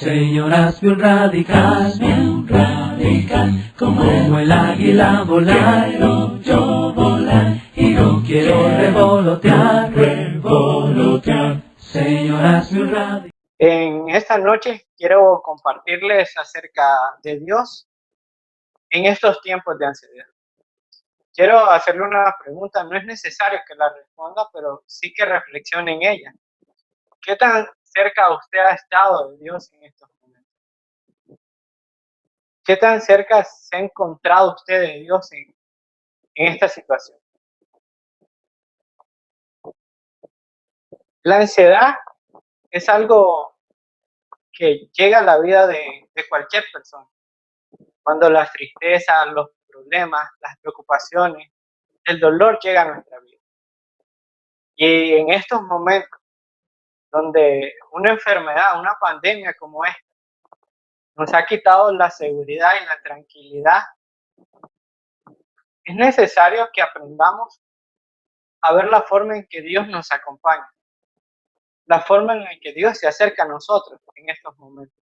Señor, hazme un radical, como el águila volar. Quiero yo volar y no quiero revolotear. Señor, hazme un radical. En esta noche quiero compartirles acerca de Dios en estos tiempos de ansiedad. Quiero hacerle una pregunta, no es necesario que la responda, pero sí que reflexione en ella. ¿Qué tan cerca usted ha estado de Dios en estos momentos? ¿Qué tan cerca se ha encontrado usted de Dios en esta situación? La ansiedad es algo que llega a la vida de cualquier persona. Cuando las tristezas, los problemas, las preocupaciones, el dolor llega a nuestra vida. Y en estos momentos donde una enfermedad, una pandemia como esta, nos ha quitado la seguridad y la tranquilidad, es necesario que aprendamos a ver la forma en que Dios nos acompaña, la forma en la que Dios se acerca a nosotros en estos momentos,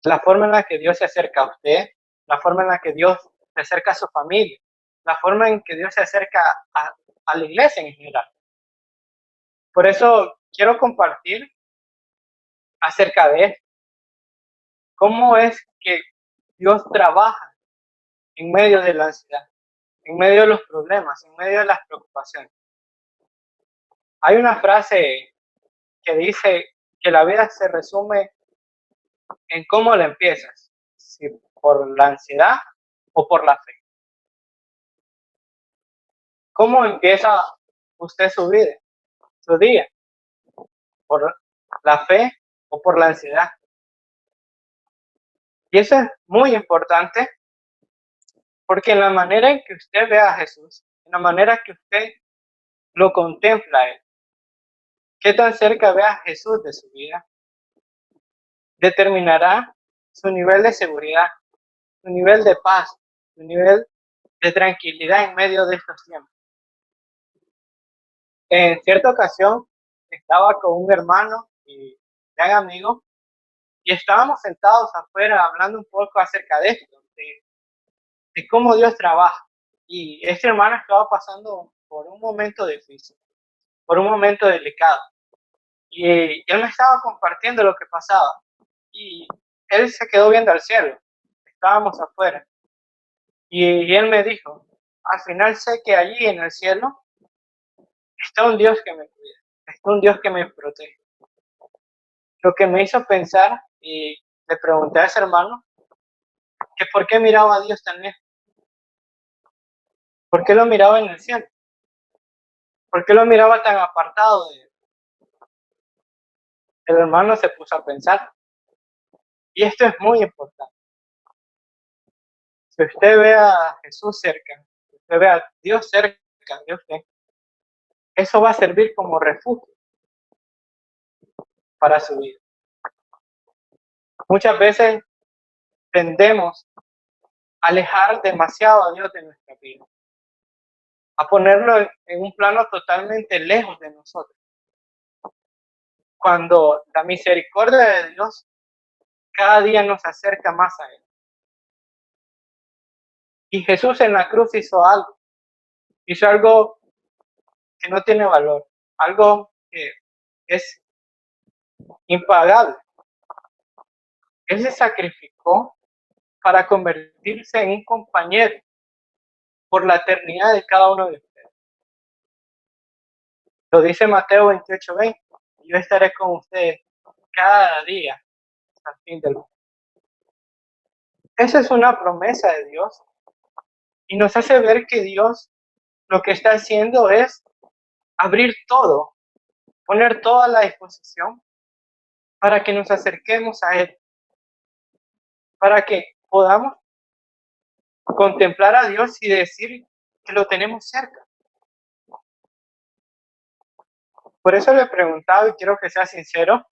la forma en la que Dios se acerca a usted, la forma en la que Dios se acerca a su familia, la forma en que Dios se acerca a la iglesia en general. Por eso quiero compartir acerca de esto. ¿Cómo es que Dios trabaja en medio de la ansiedad, en medio de los problemas, en medio de las preocupaciones? Hay una frase que dice que la vida se resume en cómo la empiezas, si por la ansiedad o por la fe. ¿Cómo empieza usted su vida, su día? ¿Por la fe o por la ansiedad? Y eso es muy importante porque en la manera en que usted ve a Jesús, en la manera que usted lo contempla a Él, qué tan cerca ve a Jesús de su vida, determinará su nivel de seguridad, su nivel de paz, su nivel de tranquilidad en medio de estos tiempos. En cierta ocasión estaba con un hermano y gran amigo y estábamos sentados afuera hablando un poco acerca de esto, de cómo Dios trabaja. Y este hermano estaba pasando por un momento difícil, por un momento delicado. Y él me estaba compartiendo lo que pasaba. Y él se quedó viendo al cielo. Estábamos afuera. Y él me dijo, al final sé que allí en el cielo está un Dios que me cuida, está un Dios que me protege. Lo que me hizo pensar, y le pregunté a ese hermano, que por qué miraba a Dios tan lejos. ¿Por qué lo miraba en el cielo? ¿Por qué lo miraba tan apartado de él? El hermano se puso a pensar. Y esto es muy importante. Si usted ve a Jesús cerca, si usted ve a Dios cerca de usted, eso va a servir como refugio para su vida. Muchas veces tendemos a alejar demasiado a Dios de nuestra vida, a ponerlo en un plano totalmente lejos de nosotros, cuando la misericordia de Dios cada día nos acerca más a Él. Y Jesús en la cruz hizo algo que no tiene valor, algo que es impagable. Él se sacrificó para convertirse en un compañero por la eternidad de cada uno de ustedes. Lo dice Mateo 28:20. Yo estaré con ustedes cada día hasta el fin del mundo. Esa es una promesa de Dios y nos hace ver que Dios lo que está haciendo es abrir todo, poner todo a la disposición para que nos acerquemos a Él, para que podamos contemplar a Dios y decir que lo tenemos cerca. Por eso le he preguntado y quiero que sea sincero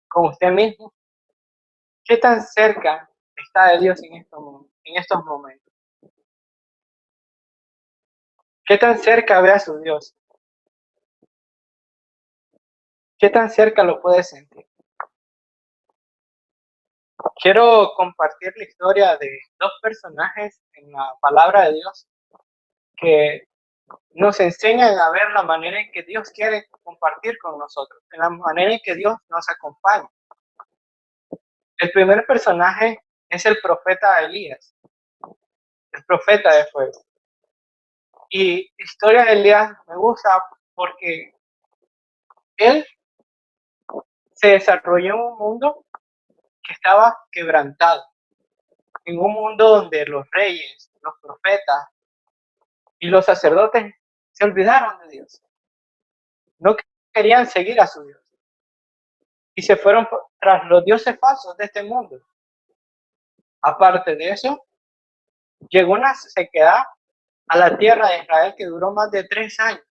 con usted mismo. ¿Qué tan cerca está de Dios en estos momentos? ¿Qué tan cerca ve a su Dios? ¿Qué tan cerca lo puede sentir? quiero compartir la historia de dos personajes en la palabra de Dios que nos enseñan a ver la manera en que Dios quiere compartir con nosotros, en la manera en que Dios nos acompaña. El primer personaje es el profeta Elías, el profeta de fuego. Y la historia de Elías me gusta porque él se desarrolló en un mundo que estaba quebrantado, en un mundo donde los reyes, los profetas y los sacerdotes se olvidaron de Dios. No querían seguir a su Dios y se fueron tras los dioses falsos de este mundo. Aparte de eso, llegó una sequedad a la tierra de Israel que duró más de 3 años.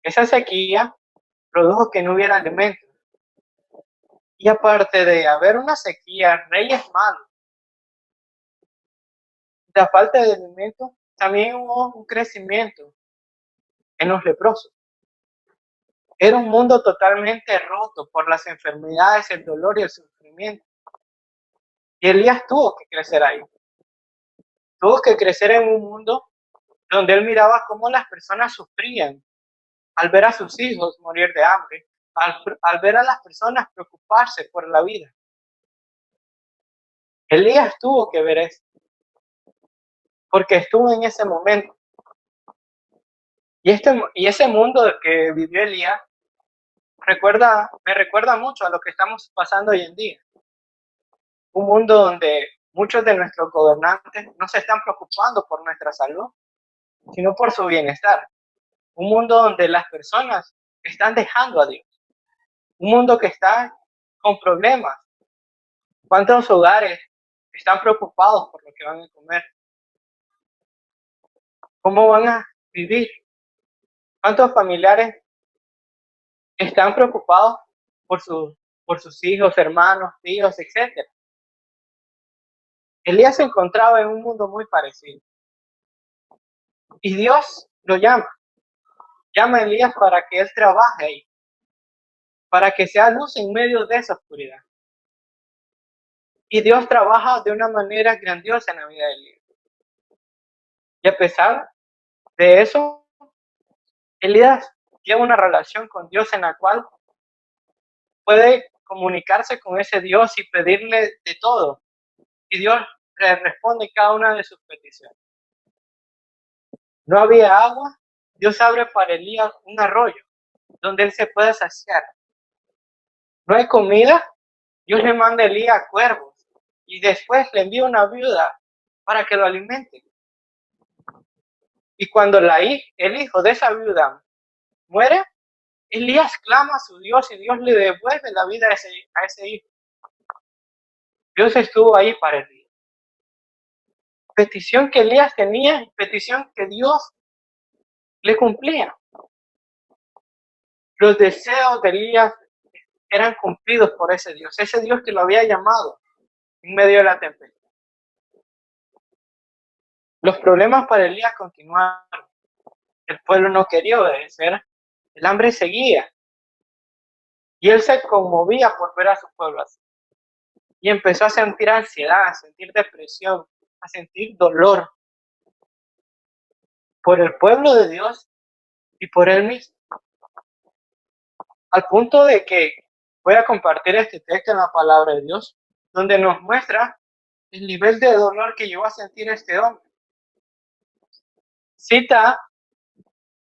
Esa sequía produjo que no hubiera alimento. Y aparte de haber una sequía, reyes malos, la falta de alimento, también hubo un crecimiento en los leprosos. Era un mundo totalmente roto por las enfermedades, el dolor y el sufrimiento. Y Elías tuvo que crecer ahí. Tuvo que crecer en un mundo donde él miraba cómo las personas sufrían al ver a sus hijos morir de hambre, al ver a las personas preocuparse por la vida. Elías tuvo que ver eso, porque estuvo en ese momento. Y ese mundo que vivió Elías me recuerda mucho a lo que estamos pasando hoy en día. Un mundo donde muchos de nuestros gobernantes no se están preocupando por nuestra salud, sino por su bienestar. Un mundo donde las personas están dejando a Dios. Un mundo que está con problemas. ¿Cuántos hogares están preocupados por lo que van a comer? ¿Cómo van a vivir? ¿Cuántos familiares están preocupados por sus hijos, hermanos, tíos, etcétera? Elías se encontraba en un mundo muy parecido. Y Dios lo llama. Llama a Elías para que él trabaje ahí. Para que sea luz en medio de esa oscuridad. Y Dios trabaja de una manera grandiosa en la vida de Elías. Y a pesar de eso, Elías lleva una relación con Dios en la cual puede comunicarse con ese Dios y pedirle de todo. Y Dios le responde cada una de sus peticiones. No había agua, Dios abre para Elías un arroyo donde él se puede saciar. No hay comida, Dios le manda a Elías cuervos y después le envía una viuda para que lo alimente. Y cuando el hijo de esa viuda muere, Elías clama a su Dios y Dios le devuelve la vida a ese hijo. Dios estuvo ahí para Elías. Petición que Elías tenía, petición que Dios le cumplía. Los deseos de Elías eran cumplidos por ese Dios que lo había llamado en medio de la tempestad. Los problemas para Elías continuaron. El pueblo no quería obedecer, el hambre seguía. Y él se conmovía por ver a su pueblo así. Y empezó a sentir ansiedad, a sentir depresión, a sentir dolor por el pueblo de Dios y por él mismo. Al punto de que voy a compartir este texto en la palabra de Dios, donde nos muestra el nivel de dolor que llegó a sentir este hombre. Cita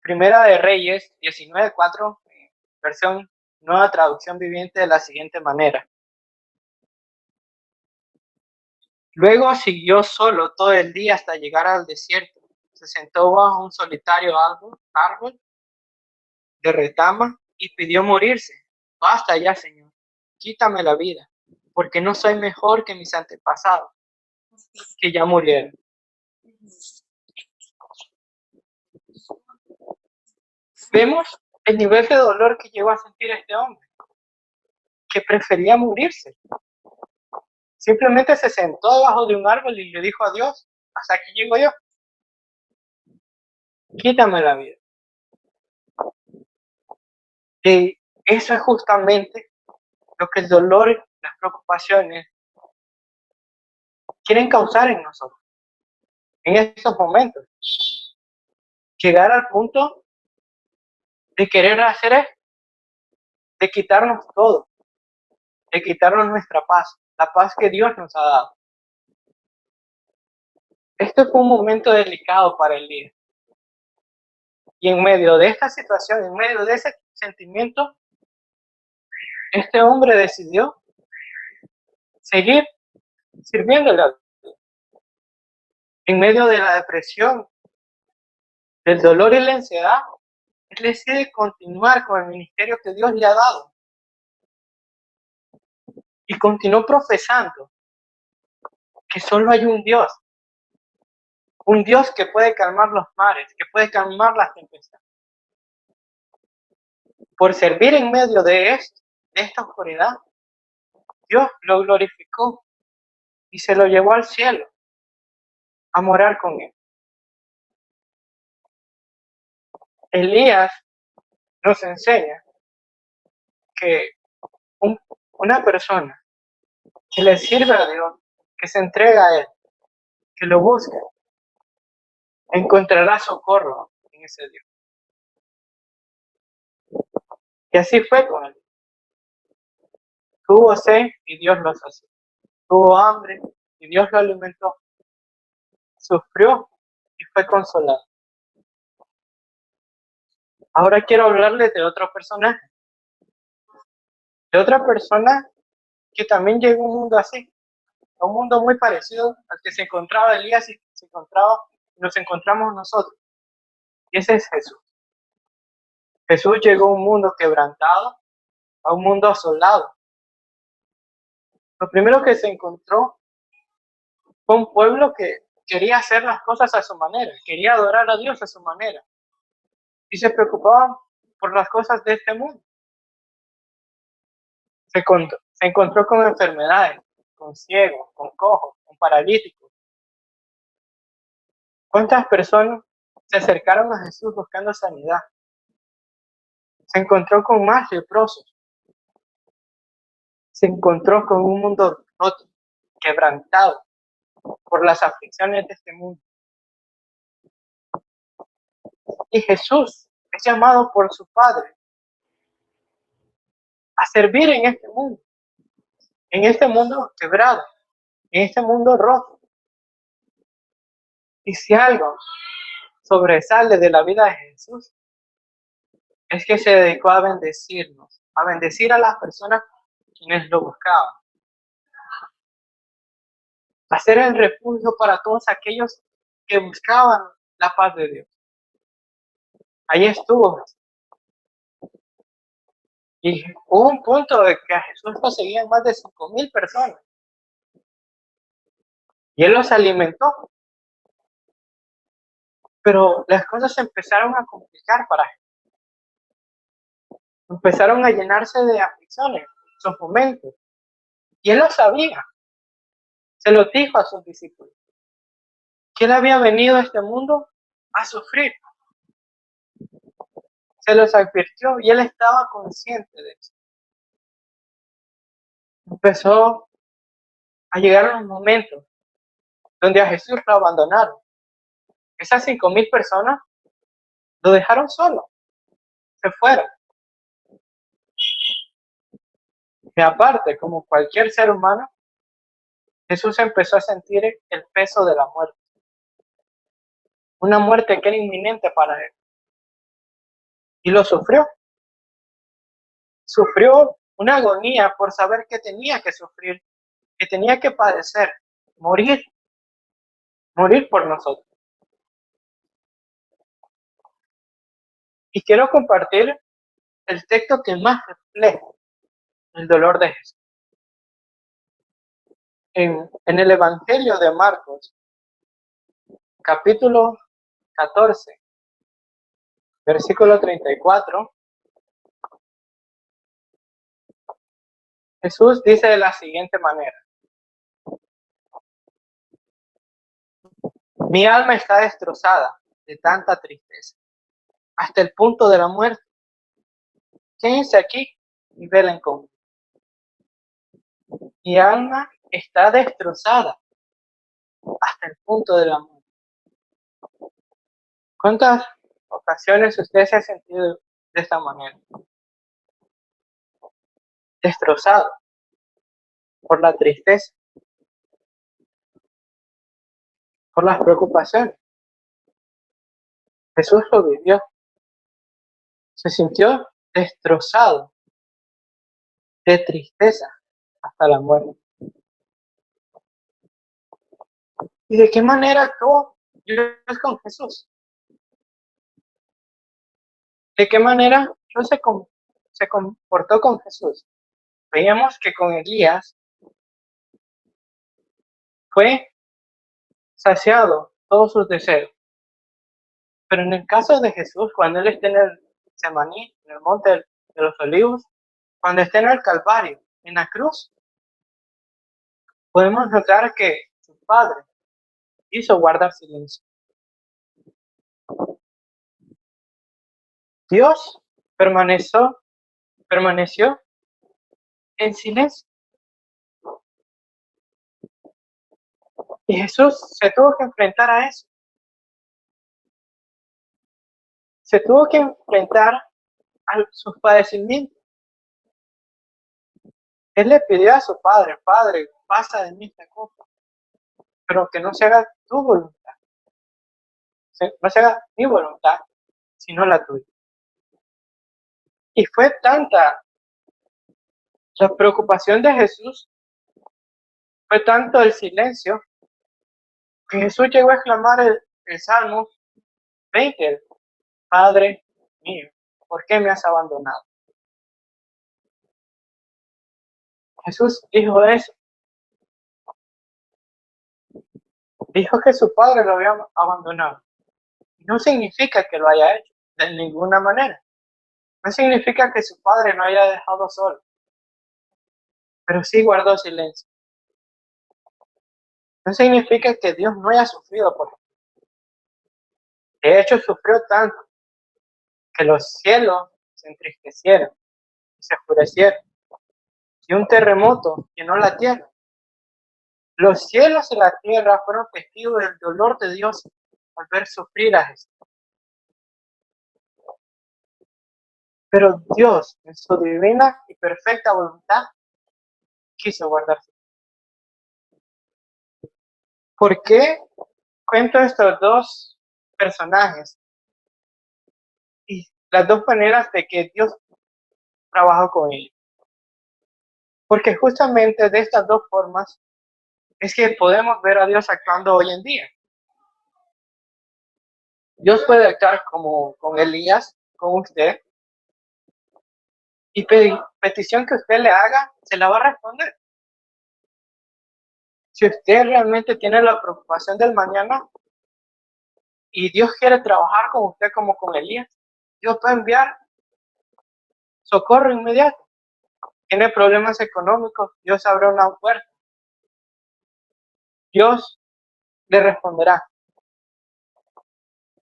Primera de Reyes 19:4, versión Nueva Traducción Viviente, de la siguiente manera. Luego siguió solo todo el día hasta llegar al desierto. Se sentó bajo un solitario árbol de retama y pidió morirse. Basta ya, Señor, quítame la vida, porque no soy mejor que mis antepasados, que ya murieron. Vemos el nivel de dolor que llegó a sentir este hombre, que prefería morirse. Simplemente se sentó debajo de un árbol y le dijo a Dios: hasta aquí llego yo, quítame la vida. Y eso es justamente lo que el dolor las preocupaciones, quieren causar en nosotros, en estos momentos. Llegar al punto de querer hacer esto, de quitarnos todo, de quitarnos nuestra paz, la paz que Dios nos ha dado. Esto fue un momento delicado para Elías. Y en medio de esta situación, en medio de ese sentimiento, este hombre decidió seguir sirviéndole a Dios. En medio de la depresión, del dolor y la ansiedad, él decide continuar con el ministerio que Dios le ha dado. Y continuó profesando que solo hay un Dios que puede calmar los mares, que puede calmar las tempestades. Por servir en medio de esta oscuridad, Dios lo glorificó y se lo llevó al cielo a morar con él. Elías nos enseña que una persona que le sirve a Dios, que se entrega a Él, que lo busca, encontrará socorro en ese Dios. Y así fue con él. Tuvo sed y Dios lo sació. Tuvo hambre y Dios lo alimentó. Sufrió y fue consolado. Ahora quiero hablarles de otro personaje. De otra persona que también llegó a un mundo así. A un mundo muy parecido al que se encontraba Elías y nos encontramos nosotros. Y ese es Jesús. Jesús llegó a un mundo quebrantado, a un mundo asolado. Lo primero que se encontró fue un pueblo que quería hacer las cosas a su manera, quería adorar a Dios a su manera. Y se preocupaban por las cosas de este mundo. Se encontró con enfermedades, con ciegos, con cojos, con paralíticos. ¿Cuántas personas se acercaron a Jesús buscando sanidad? Se encontró con más leprosos. Se encontró con un mundo roto, quebrantado por las aflicciones de este mundo. Y Jesús es llamado por su Padre a servir en este mundo quebrado, en este mundo roto. Y si algo sobresale de la vida de Jesús, es que se dedicó a bendecirnos, a bendecir a las personas quienes lo buscaban, a ser el refugio para todos aquellos que buscaban la paz de Dios. Ahí estuvo. Y hubo un punto de que a Jesús lo seguían más de 5,000 personas. Y él los alimentó. Pero las cosas se empezaron a complicar para él. Empezaron a llenarse de aflicciones, sus momentos. Y él lo sabía. Se lo dijo a sus discípulos. Que él había venido a este mundo a sufrir. Se los advirtió y él estaba consciente de eso. Empezó a llegar los momentos donde a Jesús lo abandonaron. Esas 5,000 personas lo dejaron solo. Se fueron. Y aparte, como cualquier ser humano, Jesús empezó a sentir el peso de la muerte. Una muerte que era inminente para él. Y lo sufrió. Sufrió una agonía por saber que tenía que sufrir, que tenía que padecer, morir por nosotros. Y quiero compartir el texto que más refleja el dolor de Jesús. En el Evangelio de Marcos, capítulo 14, versículo 34, Jesús dice de la siguiente manera: mi alma está destrozada de tanta tristeza, hasta el punto de la muerte. Quédense aquí y velen conmigo. Mi alma está destrozada hasta el punto de la muerte. ¿Cuántas ocasiones usted se ha sentido de esta manera? Destrozado por la tristeza, por las preocupaciones. Jesús lo vivió. Se sintió destrozado de tristeza hasta la muerte. ¿Y de qué manera actuó Dios con Jesús? ¿De qué manera Dios se comportó con Jesús? Veíamos que con Elías fue saciado todos sus deseos. Pero en el caso de Jesús, cuando Él está en el Getsemaní, en el monte de los olivos, cuando está en el Calvario, en la cruz, podemos notar que su Padre hizo guardar silencio. Dios permaneció en silencio. Y Jesús se tuvo que enfrentar a eso. Se tuvo que enfrentar a sus padecimientos. Él le pidió a su Padre, Padre, pasa de mí esta copa, pero que no se haga tu voluntad. No se haga mi voluntad, sino la tuya. Y fue tanta la preocupación de Jesús, fue tanto el silencio, que Jesús llegó a exclamar el Salmo 20, Padre mío, ¿por qué me has abandonado? Jesús dijo eso. Dijo que su Padre lo había abandonado. No significa que lo haya hecho, de ninguna manera. No significa que su Padre no haya dejado solo, pero sí guardó silencio. No significa que Dios no haya sufrido por él. De hecho, sufrió tanto que los cielos se entristecieron y se oscurecieron. Y un terremoto llenó la tierra. Los cielos y la tierra fueron testigos del dolor de Dios al ver sufrir a Jesús. Pero Dios, en su divina y perfecta voluntad, quiso guardarse. ¿Por qué cuento estos dos personajes y las dos maneras de que Dios trabajó con ellos? Porque justamente de estas dos formas es que podemos ver a Dios actuando hoy en día. Dios puede actuar como con Elías, con usted, y petición que usted le haga, se la va a responder. Si usted realmente tiene la preocupación del mañana y Dios quiere trabajar con usted como con Elías, Dios puede enviar socorro inmediato. Tiene problemas económicos, Dios abre una puerta. Dios le responderá.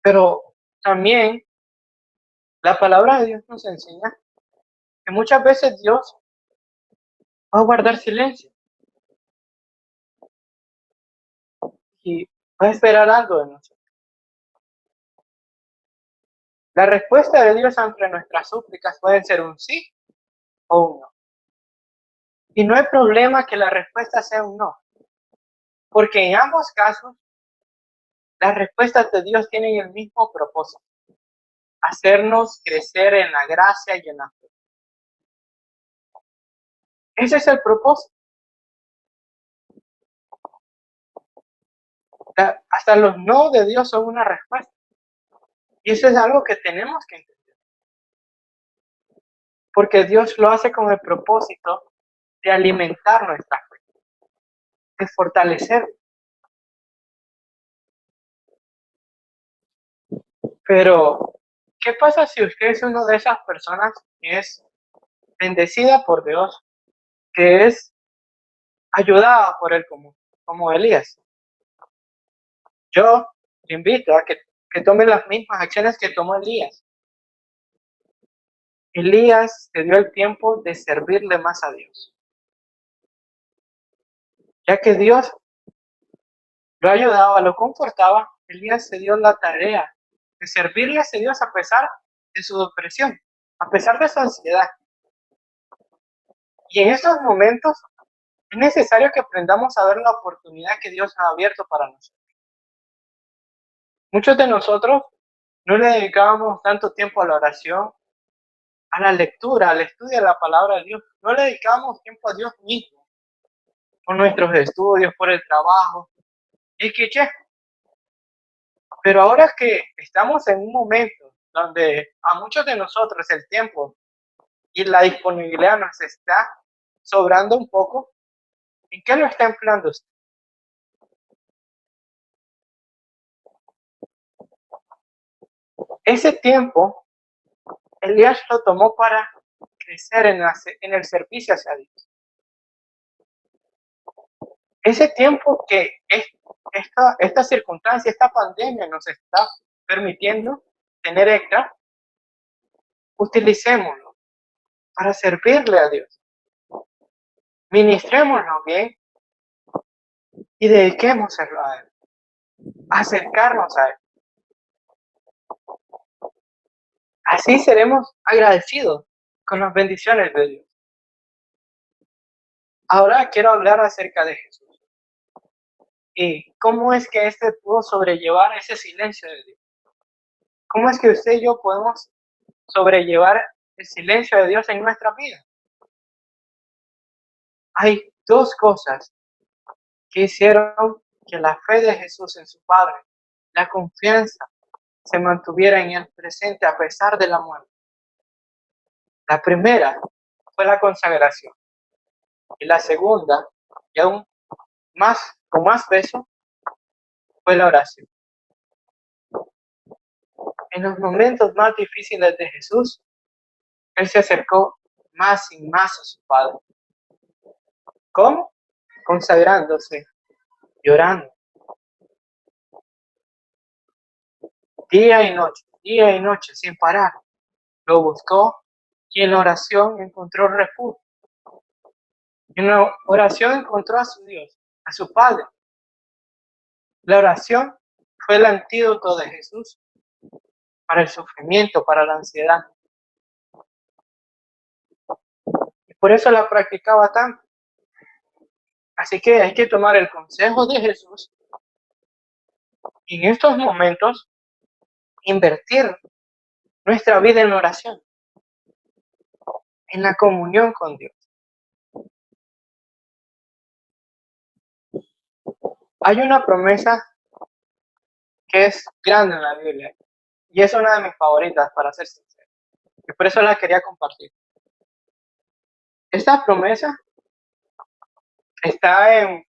Pero también la palabra de Dios nos enseña que muchas veces Dios va a guardar silencio y va a esperar algo de nosotros. La respuesta de Dios ante nuestras súplicas puede ser un sí o un no. Y no hay problema que la respuesta sea un no, porque en ambos casos las respuestas de Dios tienen el mismo propósito: hacernos crecer en la gracia y en la fe. Ese es el propósito. Hasta los no de Dios son una respuesta. Y eso es algo que tenemos que entender. Porque Dios lo hace con el propósito de alimentar nuestra fe, de fortalecer. Pero, ¿qué pasa si usted es una de esas personas que es bendecida por Dios, que es ayudada por Él como Elías? Yo te invito a que tome las mismas acciones que tomó Elías. Elías se dio el tiempo de servirle más a Dios. Ya que Dios lo ayudaba, lo confortaba, Elías se dio la tarea de servirle a ese Dios a pesar de su depresión, a pesar de su ansiedad. Y en estos momentos es necesario que aprendamos a ver la oportunidad que Dios ha abierto para nosotros. Muchos de nosotros no le dedicábamos tanto tiempo a la oración, a la lectura, al estudio de la palabra de Dios. No le dedicábamos tiempo a Dios mismo, por nuestros estudios, por el trabajo. Y que, pero ahora que estamos en un momento donde a muchos de nosotros el tiempo y la disponibilidad nos está sobrando un poco, ¿en qué lo está empleando usted? Ese tiempo, Elías lo tomó para crecer en el servicio hacia Dios. Ese tiempo que esta circunstancia, esta pandemia nos está permitiendo tener extra, utilicémoslo para servirle a Dios. Ministrémoslo bien y dediquémoslo a Él, acercarnos a Él. Así seremos agradecidos con las bendiciones de Dios. Ahora quiero hablar acerca de Jesús y cómo es que éste pudo sobrellevar ese silencio de Dios. ¿Cómo es que usted y yo podemos sobrellevar el silencio de Dios en nuestra vida? Hay dos cosas que hicieron que la fe de Jesús en su Padre, la confianza, se mantuviera en el presente a pesar de la muerte. La primera fue la consagración y la segunda, y aún más, con más peso, fue la oración. En los momentos más difíciles de Jesús, Él se acercó más y más a su Padre. ¿Cómo? Consagrándose, llorando, día y noche, sin parar. Lo buscó y en la oración encontró refugio. En la oración encontró a su Dios, a su Padre. La oración fue el antídoto de Jesús para el sufrimiento, para la ansiedad. Y por eso la practicaba tanto. Así que hay que tomar el consejo de Jesús y en estos momentos invertir nuestra vida en la oración, en la comunión con Dios. Hay una promesa que es grande en la Biblia y es una de mis favoritas, para ser sincero. Y por eso la quería compartir. Esta promesa está en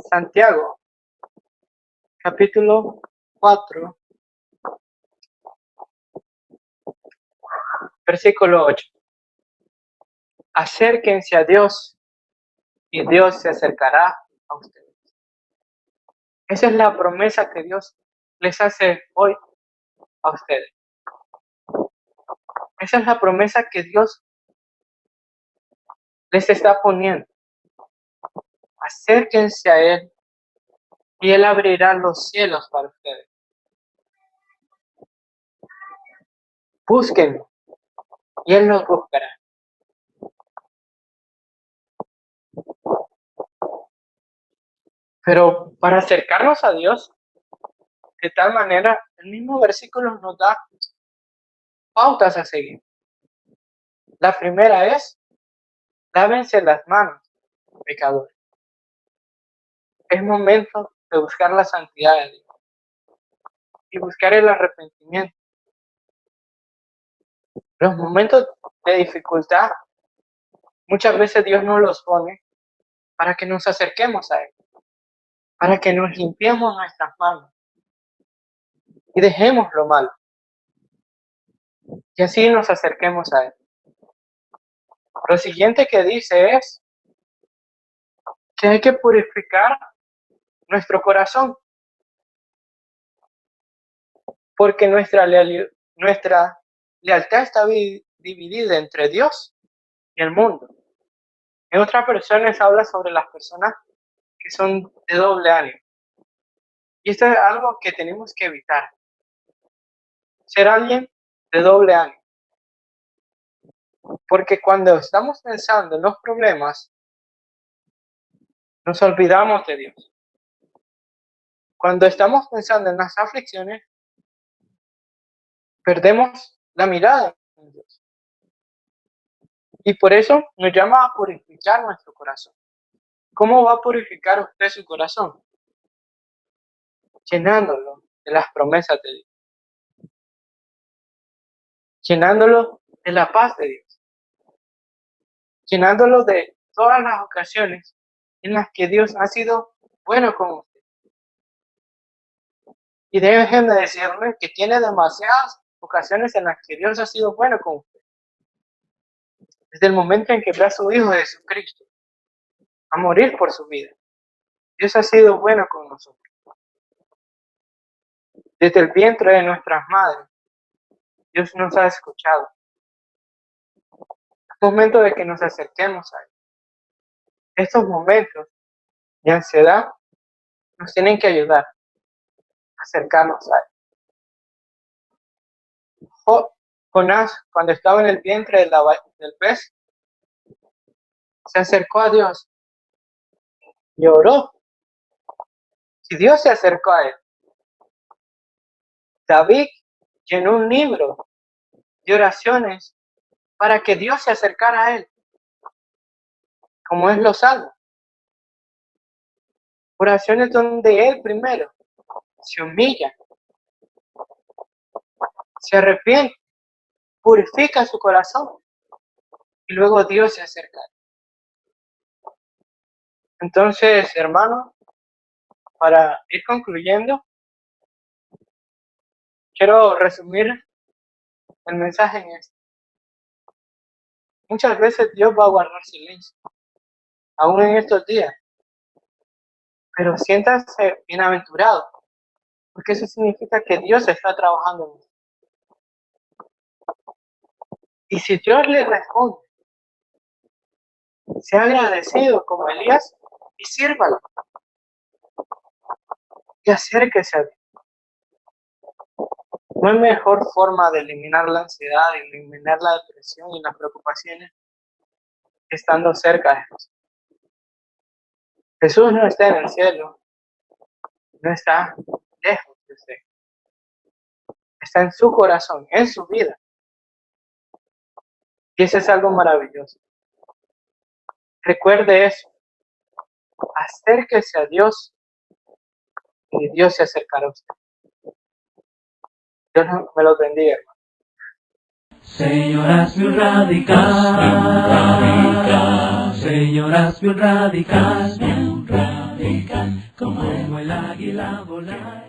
Santiago, capítulo 4, versículo 8. Acérquense a Dios y Dios se acercará a ustedes. Esa es la promesa que Dios les hace hoy a ustedes. Esa es la promesa que Dios les está poniendo. Acérquense a Él y Él abrirá los cielos para ustedes. Búsquenlo y Él los buscará. Pero para acercarnos a Dios, de tal manera, el mismo versículo nos da pautas a seguir. La primera es, lávense las manos, pecadores. Es momento de buscar la santidad de Dios y buscar el arrepentimiento. Los momentos de dificultad, muchas veces Dios nos los pone para que nos acerquemos a Él, para que nos limpiemos nuestras manos y dejemos lo malo. Y así nos acerquemos a Él. Lo siguiente que dice es que hay que purificar nuestro corazón, porque nuestra lealtad está dividida entre Dios y el mundo. En otras versiones habla sobre las personas que son de doble ánimo. Y esto es algo que tenemos que evitar. Ser alguien de doble ánimo. Porque cuando estamos pensando en los problemas, nos olvidamos de Dios. Cuando estamos pensando en las aflicciones, perdemos la mirada en Dios. Y por eso nos llama a purificar nuestro corazón. ¿Cómo va a purificar usted su corazón? Llenándolo de las promesas de Dios. Llenándolo de la paz de Dios. Llenándolo de todas las ocasiones en las que Dios ha sido bueno con usted. Y déjenme decirle que tiene demasiadas ocasiones en las que Dios ha sido bueno con usted. Desde el momento en que ve a su Hijo Jesucristo a morir por su vida, Dios ha sido bueno con nosotros. Desde el vientre de nuestras madres, Dios nos ha escuchado. Es momento de que nos acerquemos a Él. Estos momentos de ansiedad nos tienen que ayudar a acercarnos a Él. Jonás, cuando estaba en el vientre del pez, se acercó a Dios y oró. Si Dios se acercó a él, David llenó un libro de oraciones para que Dios se acercara a él, como es los salmos. Oraciones donde él primero se humilla, se arrepiente, purifica su corazón y luego Dios se acerca a él. Entonces, hermano, para ir concluyendo, quiero resumir el mensaje en esto. Muchas veces Dios va a guardar silencio, aún en estos días. Pero siéntase bienaventurado, porque eso significa que Dios está trabajando en usted. Y si Dios le responde, sea agradecido como Elías y sírvalo. Y acérquese a Dios. No hay mejor forma de eliminar la ansiedad, de eliminar la depresión y las preocupaciones que estando cerca de Jesús. Jesús no está en el cielo, no está lejos de usted. Está en su corazón, en su vida. Y eso es algo maravilloso. Recuerde eso. Acérquese a Dios y Dios se acercará a usted. Dios me los bendiga, hermano. Señor, hazme un radical. Señor, hazme un radical. Como el águila volar.